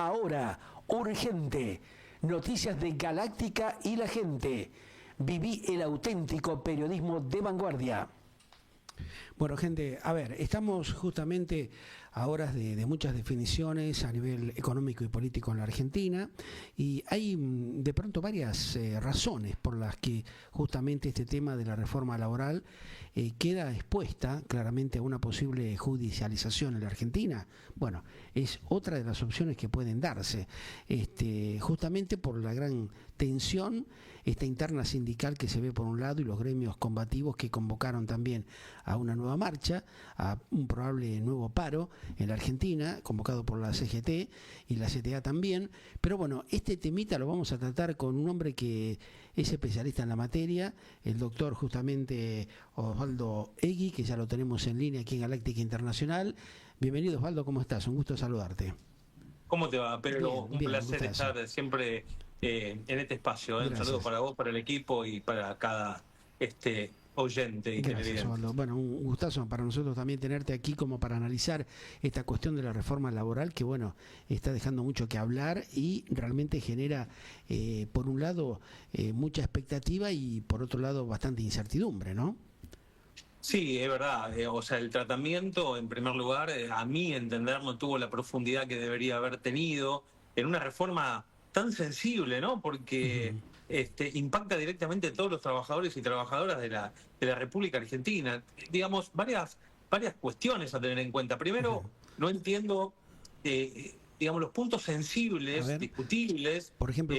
ahora, urgente. Noticias de Galáctica y la gente. Viví el auténtico periodismo de vanguardia. Bueno, gente, a ver, estamos justamente a horas de muchas definiciones a nivel económico y político en la Argentina, y hay de pronto varias razones por las que justamente este tema de la reforma laboral queda expuesta claramente a una posible judicialización en la Argentina. Bueno, es otra de las opciones que pueden darse, justamente por la gran tensión esta interna sindical que se ve por un lado y los gremios combativos que convocaron también a una nueva marcha, a un probable nuevo paro en la Argentina, convocado por la CGT y la CTA también. Pero bueno, este temita lo vamos a tratar con un hombre que es especialista en la materia, el doctor justamente Osvaldo Egui, que ya lo tenemos en línea aquí en Galáctica Internacional. Bienvenido, Osvaldo, ¿cómo estás? Un gusto saludarte. ¿Cómo te va, Pedro? Un placer estar siempre en este espacio. Un saludo para vos, para el equipo y para cada oyente y televidente. Osvaldo. Bueno, un gustazo para nosotros también tenerte aquí como para analizar esta cuestión de la reforma laboral que, bueno, está dejando mucho que hablar y realmente genera, por un lado, mucha expectativa y por otro lado, bastante incertidumbre, ¿no? Sí, es verdad. O sea, el tratamiento, en primer lugar, a mi entender, no tuvo la profundidad que debería haber tenido en una reforma tan sensible, ¿no? Porque impacta directamente a todos los trabajadores y trabajadoras de la República Argentina. Digamos, varias cuestiones a tener en cuenta. Primero, no entiendo, digamos, los puntos sensibles, discutibles, por ejemplo,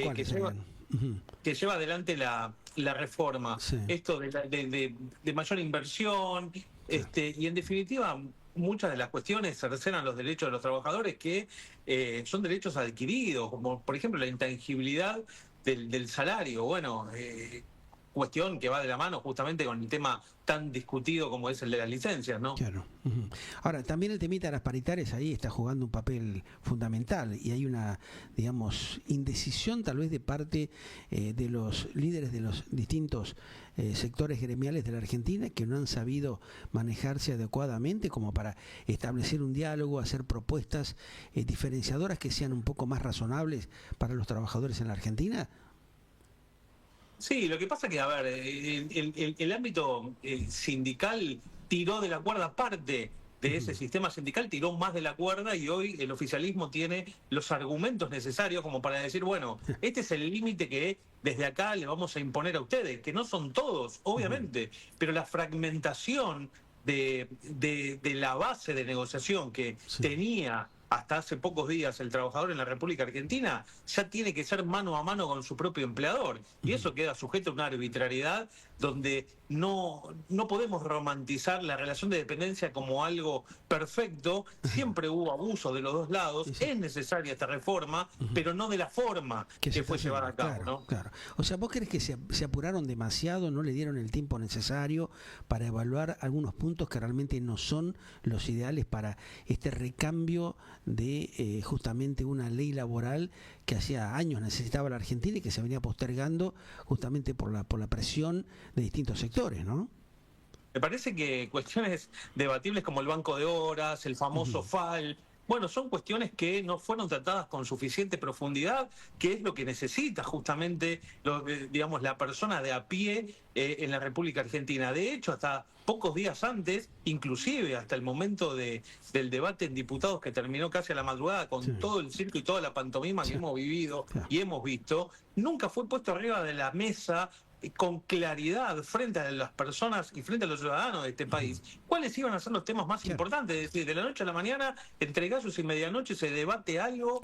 que lleva adelante la reforma. Sí. Esto de mayor inversión, y en definitiva muchas de las cuestiones cercenan los derechos de los trabajadores que son derechos adquiridos, como por ejemplo la intangibilidad del salario. Bueno, cuestión que va de la mano justamente con el tema tan discutido como es el de las licencias, ¿no? Claro. Ahora, también el temita de las paritarias ahí está jugando un papel fundamental y hay una, digamos, indecisión tal vez de parte de los líderes de los distintos sectores gremiales de la Argentina que no han sabido manejarse adecuadamente como para establecer un diálogo, hacer propuestas diferenciadoras que sean un poco más razonables para los trabajadores en la Argentina. Sí, lo que pasa que, a ver, el ámbito sindical tiró de la cuerda parte de ese sistema sindical, tiró más de la cuerda y hoy el oficialismo tiene los argumentos necesarios como para decir, bueno, este es el límite que desde acá le vamos a imponer a ustedes, que no son todos, obviamente, pero la fragmentación de la base de negociación que tenía hasta hace pocos días el trabajador en la República Argentina ya tiene que ser mano a mano con su propio empleador. Y eso queda sujeto a una arbitrariedad donde no podemos romantizar la relación de dependencia como algo perfecto. Siempre hubo abuso de los dos lados. Sí. Es necesaria esta reforma, pero no de la forma que fue llevada a cabo. Claro, ¿no? Claro. O sea, ¿vos crees que se apuraron demasiado, no le dieron el tiempo necesario para evaluar algunos puntos que realmente no son los ideales para este recambio de justamente una ley laboral que hacía años necesitaba la Argentina y que se venía postergando justamente por la presión de distintos sectores, ¿no? Me parece que cuestiones debatibles como el banco de horas, el famoso FAL, bueno, son cuestiones que no fueron tratadas con suficiente profundidad, que es lo que necesita justamente, digamos, la persona de a pie en la República Argentina. De hecho, hasta pocos días antes, inclusive hasta el momento del debate en diputados que terminó casi a la madrugada con todo el circo y toda la pantomima que hemos vivido y hemos visto, nunca fue puesto arriba de la mesa con claridad frente a las personas y frente a los ciudadanos de este país, cuáles iban a ser los temas más importantes. Es decir, de la noche a la mañana, entre gallos y medianoche, se debate algo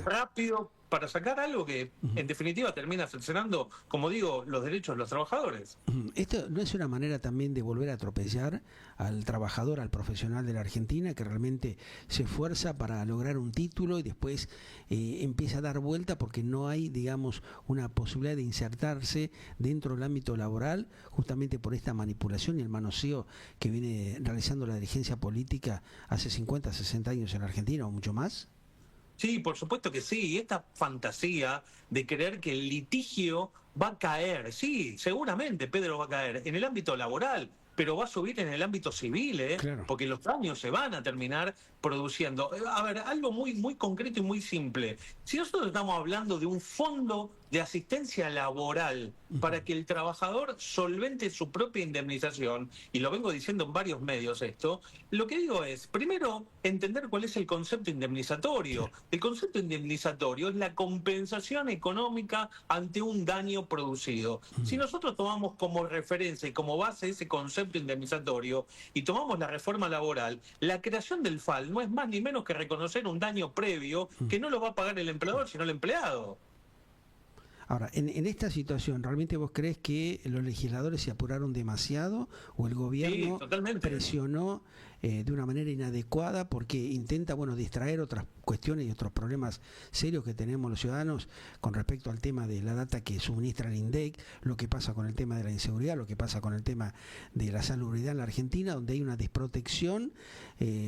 rápido para sacar algo que, en definitiva, termina cercenando, como digo, los derechos de los trabajadores. ¿Esto no es una manera también de volver a atropellar al trabajador, al profesional de la Argentina, que realmente se esfuerza para lograr un título y después empieza a dar vuelta porque no hay, digamos, una posibilidad de insertarse dentro del ámbito laboral, justamente por esta manipulación y el manoseo que viene realizando la dirigencia política hace 50, 60 años en la Argentina o mucho más? Sí, por supuesto que sí. Y esta fantasía de creer que el litigio va a caer, sí, seguramente Pedro va a caer en el ámbito laboral. pero va a subir en el ámbito civil, Claro. porque los daños se van a terminar produciendo. A ver, algo muy, muy concreto y muy simple. Si nosotros estamos hablando de un fondo de asistencia laboral para que el trabajador solvente su propia indemnización, y lo vengo diciendo en varios medios esto, lo que digo es, primero, entender cuál es el concepto indemnizatorio. El concepto indemnizatorio es la compensación económica ante un daño producido. Si nosotros tomamos como referencia y como base ese concepto indemnizatorio y tomamos la reforma laboral, la creación del FAL no es más ni menos que reconocer un daño previo que no lo va a pagar el empleador, sino el empleado. Ahora, en esta situación, ¿realmente vos crees que los legisladores se apuraron demasiado o el gobierno presionó de una manera inadecuada porque intenta, bueno, distraer otras cuestiones y otros problemas serios que tenemos los ciudadanos con respecto al tema de la data que suministra el INDEC, lo que pasa con el tema de la inseguridad, lo que pasa con el tema de la salubridad en la Argentina, donde hay una desprotección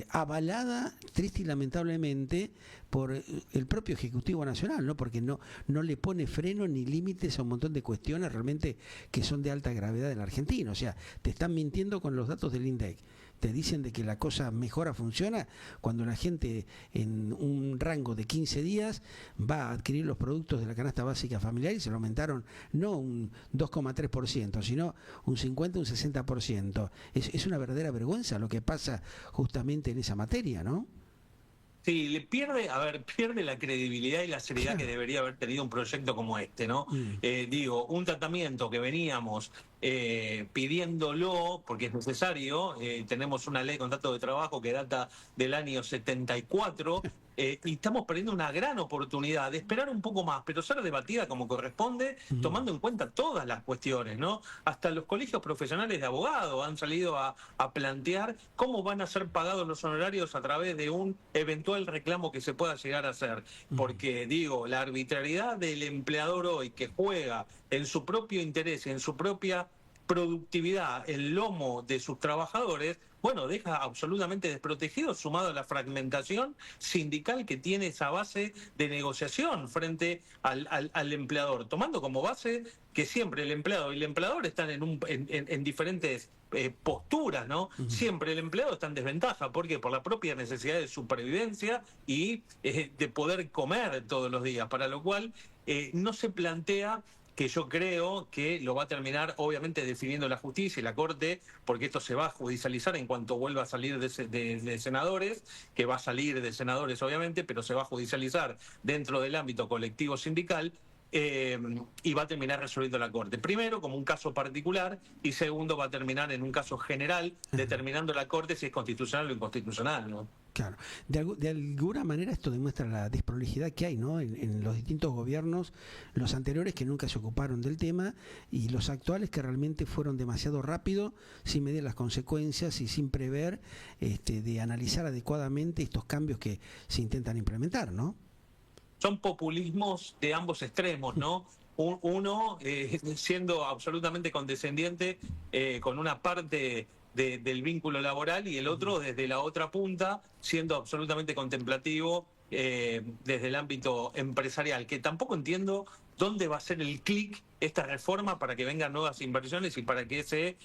avalada, triste y lamentablemente, por el propio Ejecutivo Nacional, ¿no? Porque no le pone freno ni límites a un montón de cuestiones realmente que son de alta gravedad en la Argentina. O sea, te están mintiendo con los datos del INDEC. Te dicen de que la cosa mejora, funciona, cuando la gente en un rango de 15 días va a adquirir los productos de la canasta básica familiar y se lo aumentaron no un 2,3%, sino un 50, un 60%. Es una verdadera vergüenza lo que pasa justamente en esa materia, ¿no? Sí, pierde la credibilidad y la seriedad que debería haber tenido un proyecto como este, ¿no? Digo, un tratamiento que veníamos pidiéndolo porque es necesario, tenemos una ley de contrato de trabajo que data del año 74, y estamos perdiendo una gran oportunidad de esperar un poco más, pero ser debatida como corresponde, tomando en cuenta todas las cuestiones, ¿no? Hasta los colegios profesionales de abogados han salido a plantear cómo van a ser pagados los honorarios a través de un eventual reclamo que se pueda llegar a hacer. Porque, digo, la arbitrariedad del empleador hoy que juega en su propio interés y en su propia productividad el lomo de sus trabajadores, bueno, deja absolutamente desprotegido, sumado a la fragmentación sindical que tiene esa base de negociación frente al empleador, tomando como base que siempre el empleado y el empleador están en diferentes posturas, ¿no? Siempre el empleado está en desventaja. ¿Por qué? Por la propia necesidad de supervivencia y de poder comer todos los días, para lo cual no se plantea, que yo creo que lo va a terminar obviamente definiendo la justicia y la Corte, porque esto se va a judicializar en cuanto vuelva a salir de senadores, que va a salir de senadores obviamente, pero se va a judicializar dentro del ámbito colectivo sindical, y va a terminar resolviendo la Corte. Primero, como un caso particular, y segundo, va a terminar en un caso general, determinando la Corte si es constitucional o inconstitucional, ¿no? Claro, de alguna manera esto demuestra la desprolijidad que hay, ¿no? En los distintos gobiernos, los anteriores que nunca se ocuparon del tema y los actuales que realmente fueron demasiado rápido, sin medir las consecuencias y sin prever, de analizar adecuadamente estos cambios que se intentan implementar, ¿no? Son populismos de ambos extremos, ¿no? Uno siendo absolutamente condescendiente con una parte del vínculo laboral y el otro desde la otra punta siendo absolutamente contemplativo desde el ámbito empresarial, que tampoco entiendo dónde va a ser el clic esta reforma para que vengan nuevas inversiones y para que se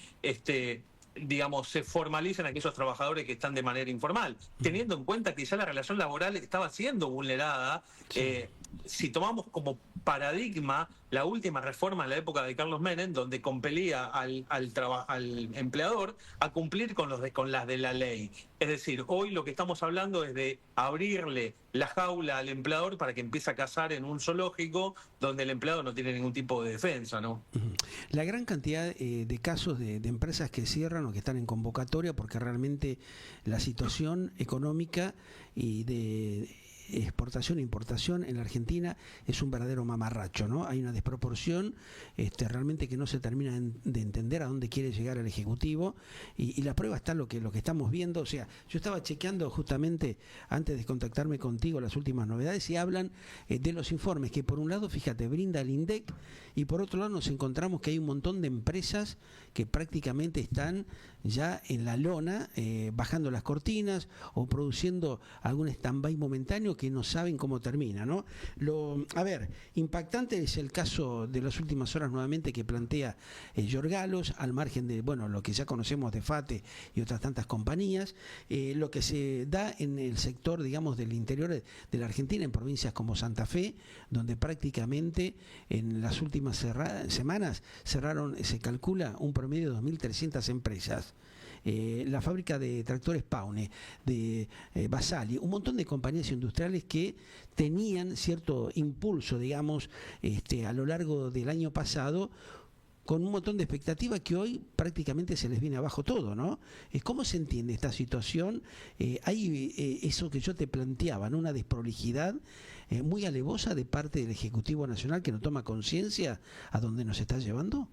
formalicen aquellos trabajadores que están de manera informal, teniendo en cuenta que ya la relación laboral estaba siendo vulnerada. Si tomamos como paradigma la última reforma en la época de Carlos Menem, donde compelía al empleador a cumplir con las de la ley. Es decir, hoy lo que estamos hablando es de abrirle la jaula al empleador para que empiece a cazar en un zoológico donde el empleado no tiene ningún tipo de defensa, ¿no? La gran cantidad de casos de empresas que cierran o que están en convocatoria porque realmente la situación económica y de exportación e importación en la Argentina es un verdadero mamarracho, ¿no? Hay una desproporción realmente que no se termina de entender a dónde quiere llegar el Ejecutivo y la prueba está lo que estamos viendo. O sea, yo estaba chequeando justamente antes de contactarme contigo las últimas novedades y hablan de los informes que por un lado, fíjate, brinda el INDEC y por otro lado nos encontramos que hay un montón de empresas que prácticamente están ya en la lona, bajando las cortinas o produciendo algún stand-by momentáneo que no saben cómo termina, ¿no? A ver, impactante es el caso de las últimas horas nuevamente que plantea Giorgalos, al margen de, bueno, lo que ya conocemos de FATE y otras tantas compañías, lo que se da en el sector, digamos, del interior de la Argentina, en provincias como Santa Fe, donde prácticamente en las últimas semanas cerraron, se calcula, un promedio de 2.300 empresas. La fábrica de tractores Paune, de Basali, un montón de compañías industriales que tenían cierto impulso, digamos, a lo largo del año pasado, con un montón de expectativas que hoy prácticamente se les viene abajo todo, ¿no? ¿Cómo se entiende esta situación? Hay eso que yo te planteaba, ¿no? Una desprolijidad muy alevosa de parte del Ejecutivo Nacional que no toma conciencia a dónde nos está llevando.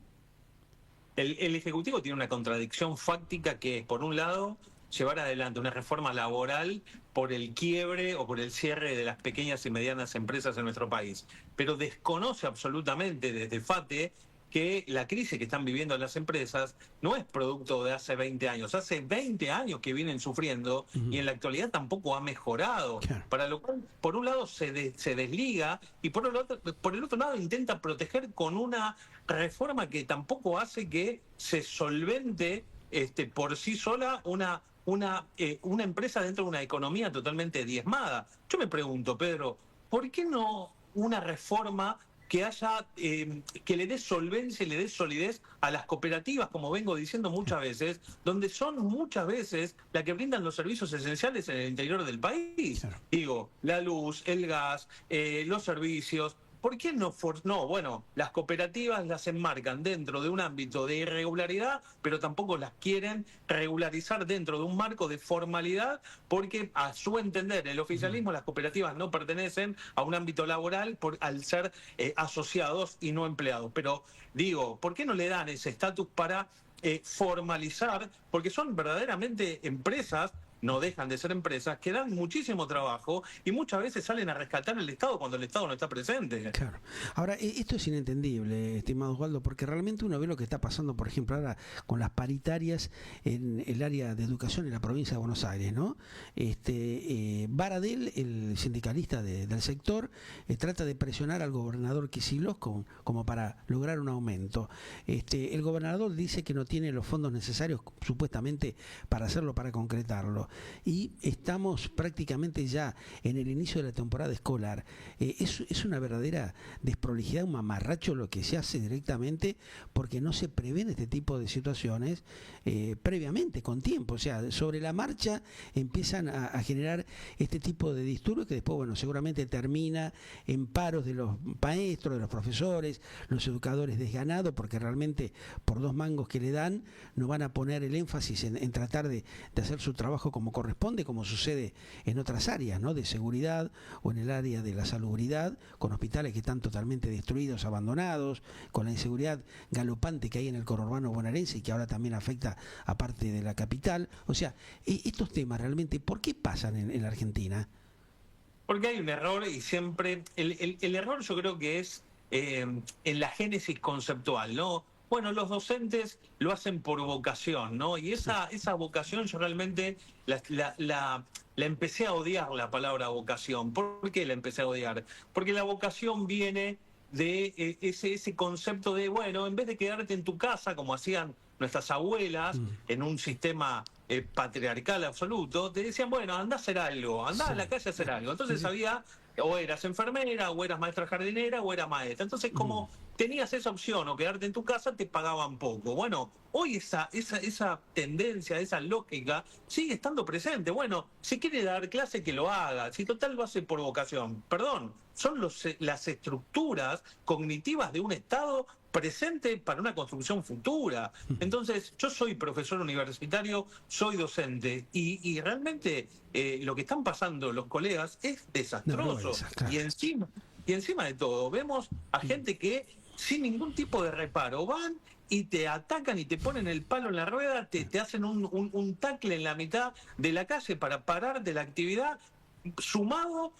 El Ejecutivo tiene una contradicción fáctica que es, por un lado, llevar adelante una reforma laboral por el quiebre o por el cierre de las pequeñas y medianas empresas en nuestro país, pero desconoce absolutamente desde FATE que la crisis que están viviendo las empresas no es producto de hace 20 años. Hace 20 años que vienen sufriendo y en la actualidad tampoco ha mejorado. Claro. Para lo cual, por un lado, se desliga y por el otro lado intenta proteger con una reforma que tampoco hace que se solvente por sí sola una empresa dentro de una economía totalmente diezmada. Yo me pregunto, Pedro, ¿por qué no una reforma que haya que le dé solvencia y le dé solidez a las cooperativas, como vengo diciendo muchas veces, donde son muchas veces las que brindan los servicios esenciales en el interior del país? Claro. Digo, la luz, el gas, los servicios. ¿Por qué no? Bueno, las cooperativas las enmarcan dentro de un ámbito de irregularidad, pero tampoco las quieren regularizar dentro de un marco de formalidad, porque a su entender, el oficialismo, las cooperativas no pertenecen a un ámbito laboral al ser asociados y no empleados. Pero digo, ¿por qué no le dan ese estatus para formalizar? Porque son verdaderamente empresas, no dejan de ser empresas, que dan muchísimo trabajo y muchas veces salen a rescatar el Estado cuando el Estado no está presente. Claro. Ahora, esto es inentendible, estimado Osvaldo, porque realmente uno ve lo que está pasando, por ejemplo, ahora con las paritarias en el área de educación en la provincia de Buenos Aires, ¿no? Baradel, el sindicalista del sector, trata de presionar al gobernador Kicillof como para lograr un aumento. El gobernador dice que no tiene los fondos necesarios, supuestamente, para hacerlo, para concretarlo. Y estamos prácticamente ya en el inicio de la temporada escolar. Es una verdadera desprolijidad, un mamarracho lo que se hace directamente, porque no se prevén este tipo de situaciones previamente, con tiempo. O sea, sobre la marcha empiezan a generar este tipo de disturbios que después, bueno, seguramente termina en paros de los maestros, de los profesores, los educadores desganados, porque realmente por 2 mangos que le dan no van a poner el énfasis en tratar de hacer su trabajo como corresponde, como sucede en otras áreas, ¿no? De seguridad o en el área de la salubridad, con hospitales que están totalmente destruidos, abandonados, con la inseguridad galopante que hay en el conurbano bonaerense y que ahora también afecta a parte de la capital. O sea, estos temas realmente, ¿por qué pasan en la Argentina? Porque hay un error y siempre, el error yo creo que es en la génesis conceptual, ¿no? Bueno, los docentes lo hacen por vocación, ¿no? Y esa vocación yo realmente la empecé a odiar, la palabra vocación. ¿Por qué la empecé a odiar? Porque la vocación viene de ese concepto de, bueno, en vez de quedarte en tu casa, como hacían nuestras abuelas, en un sistema patriarcal absoluto, te decían, bueno, andá a hacer algo, andá a la calle a hacer algo. Entonces había, o eras enfermera, o eras maestra jardinera, o eras maestra. Entonces, como tenías esa opción, o quedarte en tu casa, te pagaban poco. Bueno, hoy esa tendencia, esa lógica, sigue estando presente. Bueno, si quiere dar clase, que lo haga. Si total lo hace por vocación. Perdón, son las estructuras cognitivas de un Estado presente para una construcción futura. Entonces, yo soy profesor universitario, soy docente, y realmente lo que están pasando los colegas es desastroso. Claro. Y encima de todo, vemos a gente que sin ningún tipo de reparo van y te atacan y te ponen el palo en la rueda, te hacen un tackle en la mitad de la calle para parar de la actividad, sumado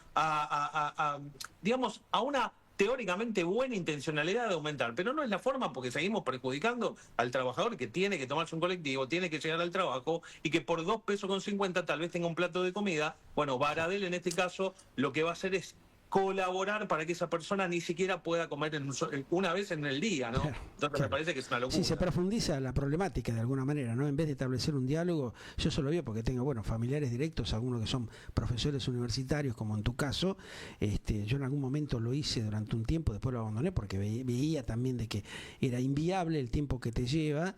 digamos, a una teóricamente buena intencionalidad de aumentar, pero no es la forma porque seguimos perjudicando al trabajador que tiene que tomarse un colectivo, tiene que llegar al trabajo y que por 2,50 pesos tal vez tenga un plato de comida. Bueno, Baradel en este caso lo que va a hacer es colaborar para que esa persona ni siquiera pueda comer una vez en el día, ¿no? Entonces me parece que es una locura. Sí, se profundiza la problemática de alguna manera, ¿no? En vez de establecer un diálogo, yo solo veo porque tengo, bueno, familiares directos, algunos que son profesores universitarios, como en tu caso. Yo en algún momento lo hice durante un tiempo, después lo abandoné porque veía también de que era inviable el tiempo que te lleva,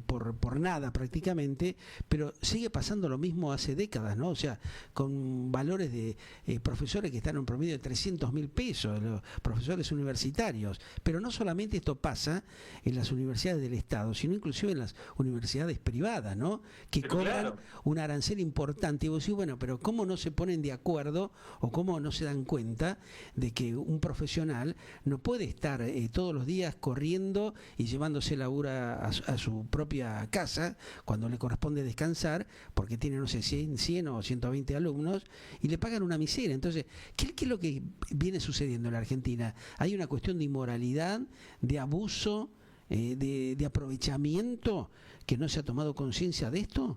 por nada prácticamente, pero sigue pasando lo mismo hace décadas, ¿no? O sea, con valores de profesores que están en un promedio de 300.000 pesos, los profesores universitarios. Pero no solamente esto pasa en las universidades del Estado, sino inclusive en las universidades privadas, ¿no? Que pero cobran claro, un arancel importante. Y vos decís, bueno, pero ¿cómo no se ponen de acuerdo o cómo no se dan cuenta de que un profesional no puede estar todos los días corriendo y llevándose laburo a su propia casa cuando le corresponde descansar, porque tiene, no sé, 100 o 120 alumnos y le pagan una miseria? Entonces, ¿qué es lo que viene sucediendo en la Argentina? ¿Hay una cuestión de inmoralidad, de abuso, de aprovechamiento, que no se ha tomado conciencia de esto?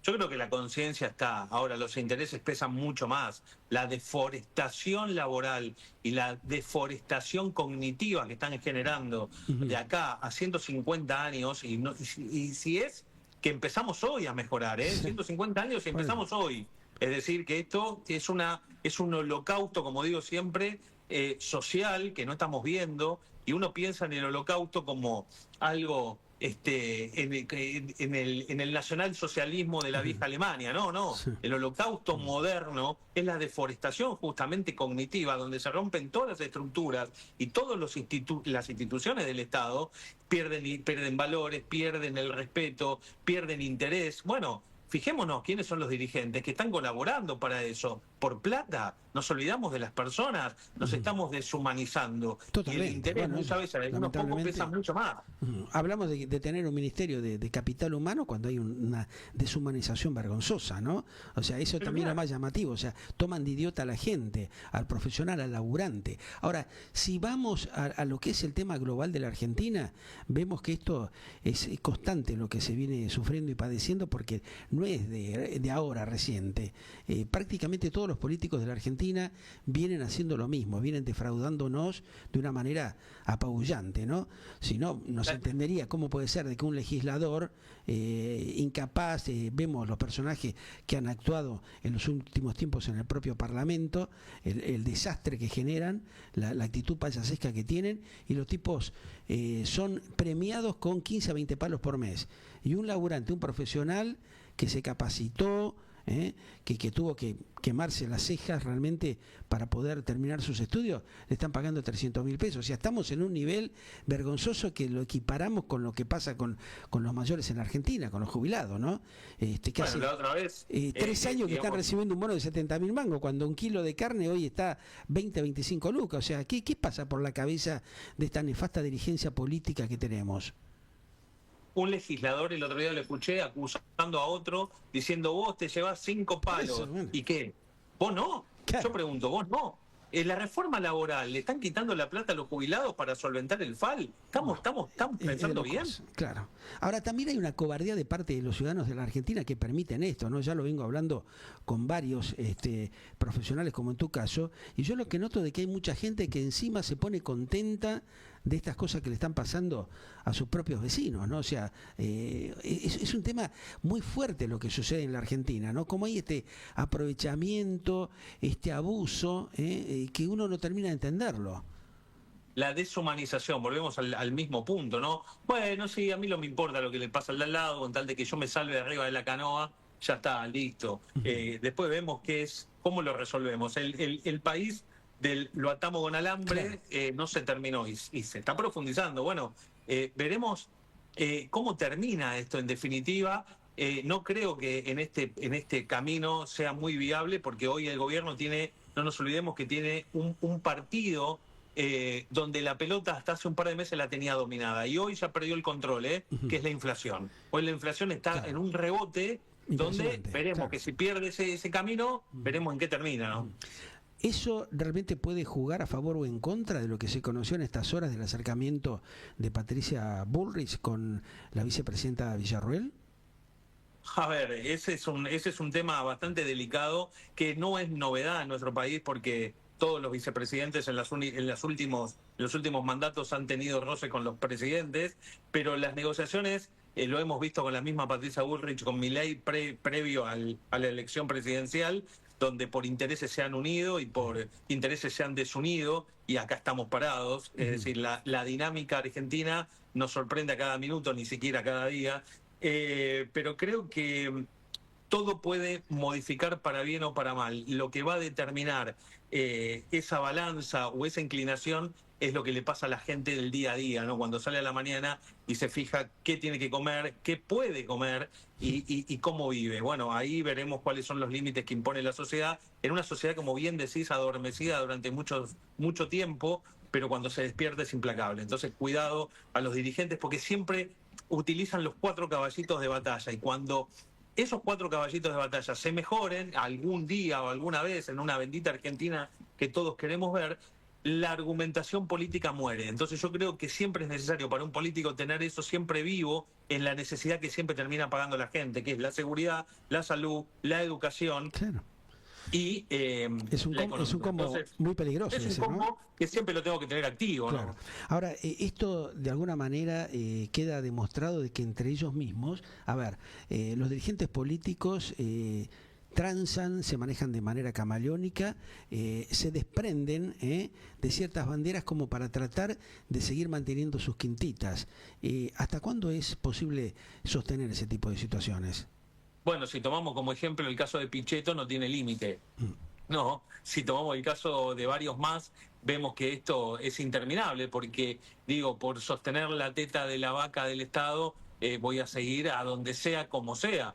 yo creo que la conciencia está. Ahora, los intereses pesan mucho más. La deforestación laboral y la deforestación cognitiva que están generando de acá a 150 años, y si es que empezamos hoy a mejorar, 150 años y empezamos hoy. Es decir, que esto es un holocausto, como digo siempre, social, que no estamos viendo, y uno piensa en el holocausto como algo en el nacionalsocialismo de la vieja Alemania. No. Sí. El holocausto moderno es la deforestación justamente cognitiva, donde se rompen todas las estructuras y todas las instituciones del Estado pierden valores, pierden el respeto, pierden interés. Bueno, fijémonos quiénes son los dirigentes que están colaborando para eso. Por plata, nos olvidamos de las personas, nos estamos deshumanizando. Totalmente. Y el interés Bueno, muchas veces, algunos pocos lamentablemente, pesan mucho más. Hablamos de tener un ministerio de capital humano cuando hay una deshumanización vergonzosa, ¿no? O sea, eso Pero también mira, es más llamativo. O sea, toman de idiota a la gente, al profesional, al laburante. Ahora, si vamos a lo que es el tema global de la Argentina, vemos que esto es constante lo que se viene sufriendo y padeciendo, porque no es de ahora reciente. Prácticamente todos los políticos de la Argentina vienen haciendo lo mismo, vienen defraudándonos de una manera apabullante, ¿no? Si no, no se entendería cómo puede ser de que un legislador incapaz, vemos los personajes que han actuado en los últimos tiempos en el propio Parlamento, el desastre que generan, la actitud payasesca que tienen, y los tipos son premiados con 15 a 20 palos por mes. Y un laburante, un profesional que se capacitó, que tuvo que quemarse las cejas realmente para poder terminar sus estudios, le están pagando 300.000 pesos. O sea, estamos en un nivel vergonzoso que lo equiparamos con lo que pasa con los mayores en la Argentina, con los jubilados, ¿no? Que hace la otra vez, 3 años que están recibiendo un bono de 70.000 mangos, cuando un kilo de carne hoy está 20 a 25 lucas. O sea, ¿qué pasa por la cabeza de esta nefasta dirigencia política que tenemos? un legislador, el otro día lo escuché acusando a otro, diciendo, vos te llevas 5 palos. Eso, bueno. ¿Y qué? ¿Vos no? Claro. Yo pregunto, ¿vos no? En la reforma laboral, ¿le están quitando la plata a los jubilados para solventar el FAL? ¿Estamos pensando bien? Claro. Ahora, también hay una cobardía de parte de los ciudadanos de la Argentina que permiten esto, ¿no? Ya lo vengo hablando con varios profesionales, como en tu caso, y yo lo que noto de que hay mucha gente que encima se pone contenta de estas cosas que le están pasando a sus propios vecinos, ¿no? O sea, es un tema muy fuerte lo que sucede en la Argentina, ¿no? Como hay este aprovechamiento, este abuso, que uno no termina de entenderlo. La deshumanización, volvemos al mismo punto, ¿no? Bueno, sí, a mí no me importa lo que le pasa al de al lado, con tal de que yo me salve de arriba de la canoa, ya está, listo. Después vemos cómo lo resolvemos. El país del lo atamos con alambre no se terminó y se está profundizando. Bueno, veremos cómo termina esto en definitiva. No creo que en este camino sea muy viable, porque hoy el gobierno tiene, no nos olvidemos que tiene un partido donde la pelota hasta hace un par de meses la tenía dominada y hoy ya perdió el control, que es la inflación. Hoy la inflación está en un rebote donde veremos que si pierde ese camino, veremos en qué termina, ¿no? ¿Eso realmente puede jugar a favor o en contra de lo que se conoció en estas horas del acercamiento de Patricia Bullrich con la vicepresidenta Villarroel? A ver, ese es un tema bastante delicado que no es novedad en nuestro país porque todos los vicepresidentes en los últimos mandatos han tenido roce con los presidentes, pero las negociaciones lo hemos visto con la misma Patricia Bullrich, con Milei previo a la elección presidencial, donde por intereses se han unido y por intereses se han desunido, y acá estamos parados. Es decir, la dinámica argentina nos sorprende a cada minuto, ni siquiera cada día. Pero creo que todo puede modificar para bien o para mal. Lo que va a determinar esa balanza o esa inclinación es lo que le pasa a la gente del día a día, ¿no? Cuando sale a la mañana y se fija qué tiene que comer, qué puede comer y cómo vive. Bueno, ahí veremos cuáles son los límites que impone la sociedad. En una sociedad, como bien decís, adormecida durante mucho tiempo, pero cuando se despierta es implacable. Entonces, cuidado a los dirigentes, porque siempre utilizan los 4 caballitos de batalla, y cuando esos 4 caballitos de batalla se mejoren algún día o alguna vez en una bendita Argentina que todos queremos ver, la argumentación política muere. Entonces yo creo que siempre es necesario para un político tener eso siempre vivo en la necesidad que siempre termina pagando la gente, que es la seguridad, la salud, la educación. Claro. Y es un combo entonces, muy peligroso. Es un combo, ¿no?, que siempre lo tengo que tener activo, claro, ¿no? Ahora, esto de alguna manera queda demostrado de que entre ellos mismos, a ver, los dirigentes políticos transan, se manejan de manera camaleónica, se desprenden de ciertas banderas como para tratar de seguir manteniendo sus quintitas. ¿Hasta cuándo es posible sostener ese tipo de situaciones? Bueno, si tomamos como ejemplo el caso de Pichetto, no tiene límite. No, si tomamos el caso de varios más, vemos que esto es interminable, porque, digo, por sostener la teta de la vaca del Estado, voy a seguir a donde sea, como sea.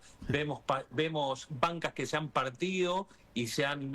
Vemos bancas que se han partido y se han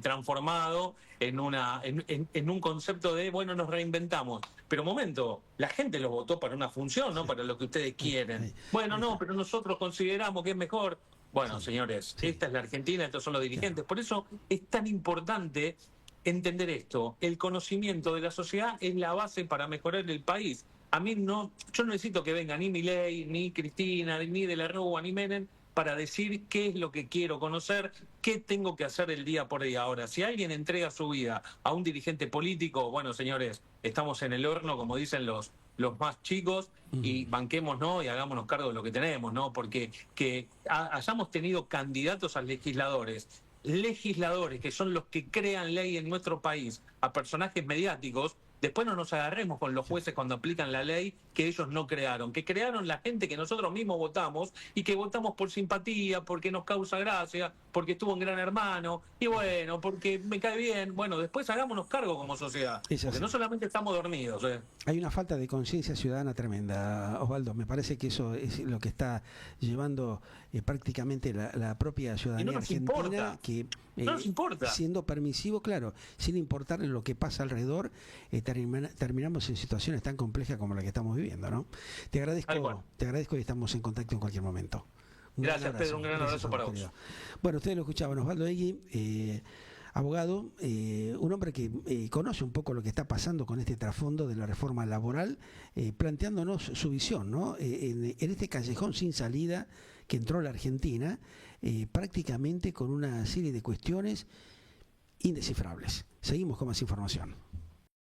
transformado en un concepto de, bueno, nos reinventamos. Pero momento, la gente los votó para una función, no para lo que ustedes quieren. Bueno, no, pero nosotros consideramos que es mejor. Bueno, señores, esta es la Argentina, estos son los dirigentes. Por eso es tan importante entender esto. El conocimiento de la sociedad es la base para mejorar el país. A mí no, yo no necesito que venga ni Milei, ni Cristina, ni de la Rúa, ni Menem para decir qué es lo que quiero conocer, qué tengo que hacer el día por día. Ahora, si alguien entrega su vida a un dirigente político, bueno, señores, estamos en el horno, como dicen los más chicos, y banquémonos y hagámonos cargo de lo que tenemos, ¿no? Porque que hayamos tenido candidatos a legisladores que son los que crean ley en nuestro país, a personajes mediáticos, después no nos agarremos con los jueces cuando aplican la ley que ellos no crearon, que crearon la gente que nosotros mismos votamos y que votamos por simpatía, porque nos causa gracia, porque estuvo en Gran Hermano, y bueno, porque me cae bien. Bueno, después hagámonos cargo como sociedad, porque no solamente estamos dormidos. Hay una falta de conciencia ciudadana tremenda, Osvaldo. Me parece que eso es lo que está llevando prácticamente la propia ciudadanía argentina, que no nos importa. Siendo permisivo, claro, sin importar lo que pasa alrededor, terminamos en situaciones tan complejas como la que estamos viviendo, ¿no? Te agradezco y estamos en contacto en cualquier momento. Gracias, Pedro, un gran abrazo para vos. Bueno, ustedes lo escuchaban, Osvaldo Egui, abogado, un hombre que conoce un poco lo que está pasando con este trasfondo de la reforma laboral, planteándonos su visión, ¿no? En este callejón sin salida que entró la Argentina, prácticamente con una serie de cuestiones indescifrables. Seguimos con más información.